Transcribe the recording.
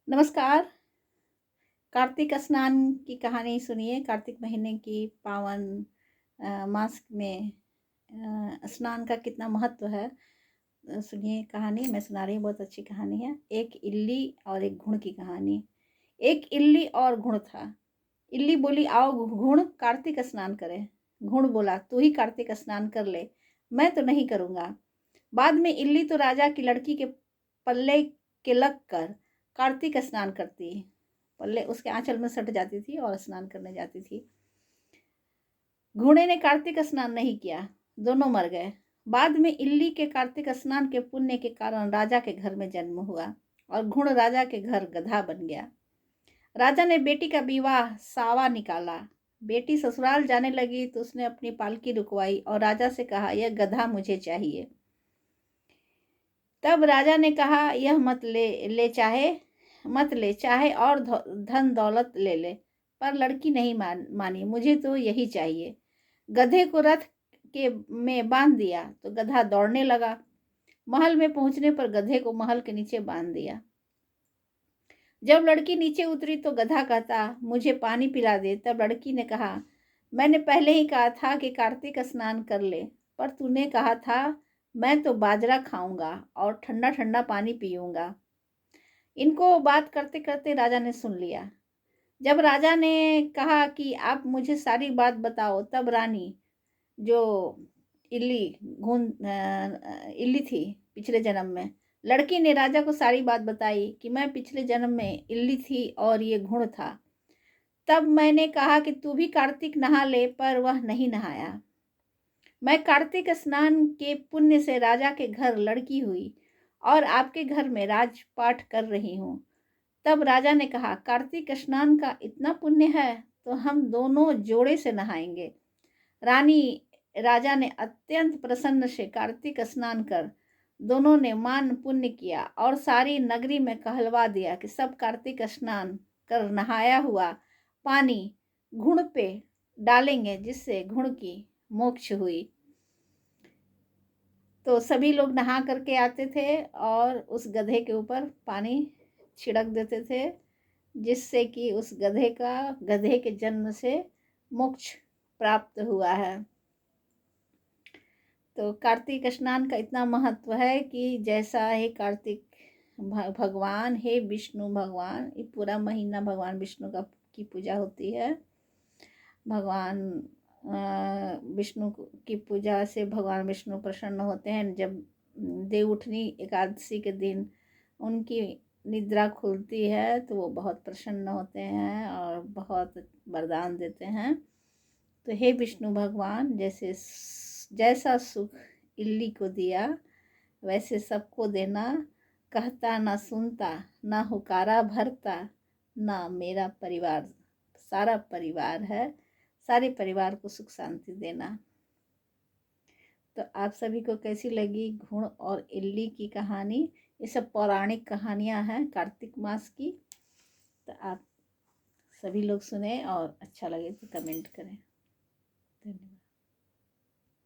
नमस्कार। कार्तिक स्नान की कहानी सुनिए। कार्तिक महीने की पावन मास में स्नान का कितना महत्व है। सुनिए कहानी, मैं सुना रही हूँ, बहुत अच्छी कहानी है। एक इल्ली और एक घुड़ की कहानी। एक इल्ली और घुड़ था। इल्ली बोली, आओ घुड़, कार्तिक स्नान करें। घुड़ बोला, तू ही कार्तिक स्नान कर ले, मैं तो नहीं करूँगा। बाद में इल्ली तो राजा की लड़की के पल्ले के लग कर कार्तिक स्नान करती, पल्ले उसके आंचल में सट जाती थी और स्नान करने जाती थी। घोड़े ने कार्तिक स्नान नहीं किया, दोनों मर गए। बाद में इल्ली के कार्तिक स्नान के पुण्य के कारण राजा के घर में जन्म हुआ और घुड़ राजा के घर गधा बन गया। राजा ने बेटी का विवाह सावा निकाला। बेटी ससुराल जाने लगी तो उसने अपनी पालकी रुकवाई और राजा से कहा, यह गधा मुझे चाहिए। तब राजा ने कहा, यह मत ले, चाहे और धन दौलत ले ले, पर लड़की नहीं मानी, मुझे तो यही चाहिए। गधे को रथ के में बांध दिया तो गधा दौड़ने लगा। महल में पहुंचने पर गधे को महल के नीचे बांध दिया। जब लड़की नीचे उतरी तो गधा कहता, मुझे पानी पिला दे। तब लड़की ने कहा, मैंने पहले ही कहा था कि कार्तिक स्नान कर ले, पर तूने कहा था मैं तो बाजरा खाऊंगा और ठंडा ठंडा पानी पीऊंगा। इनको बात करते करते राजा ने सुन लिया। जब राजा ने कहा कि आप मुझे सारी बात बताओ, तब रानी, जो इल्ली थी पिछले जन्म में, लड़की ने राजा को सारी बात बताई कि मैं पिछले जन्म में इल्ली थी और ये घुड़ था। तब मैंने कहा कि तू भी कार्तिक नहा ले, पर वह नहीं नहाया। मैं कार्तिक स्नान के पुण्य से राजा के घर लड़की हुई और आपके घर में राजपाट कर रही हूँ। तब राजा ने कहा, कार्तिक स्नान का इतना पुण्य है तो हम दोनों जोड़े से नहाएंगे। राजा ने अत्यंत प्रसन्न से कार्तिक स्नान कर दोनों ने मान पुण्य किया और सारी नगरी में कहलवा दिया कि सब कार्तिक स्नान कर नहाया हुआ पानी घुड़ पे डालेंगे, जिससे घुड़ की मोक्ष हुई। तो सभी लोग नहा करके आते थे और उस गधे के ऊपर पानी छिड़क देते थे, जिससे कि उस गधे के जन्म से मोक्ष प्राप्त हुआ है। तो कार्तिक स्नान का इतना महत्व है कि जैसा है कार्तिक भगवान है विष्णु भगवान, ये पूरा महीना भगवान विष्णु की पूजा होती है। भगवान विष्णु की पूजा से भगवान विष्णु प्रसन्न होते हैं। जब देवउठनी एकादशी के दिन उनकी निद्रा खुलती है तो वो बहुत प्रसन्न होते हैं और बहुत वरदान देते हैं। तो हे विष्णु भगवान, जैसा सुख इल्ली को दिया वैसे सबको देना। कहता ना सुनता, ना हुकारा भरता, ना मेरा परिवार, सारा परिवार है, सारे परिवार को सुख शांति देना। तो आप सभी को कैसी लगी घुड़ और इल्ली की कहानी? ये सब पौराणिक कहानियाँ हैं कार्तिक मास की। तो आप सभी लोग सुने और अच्छा लगे तो कमेंट करें।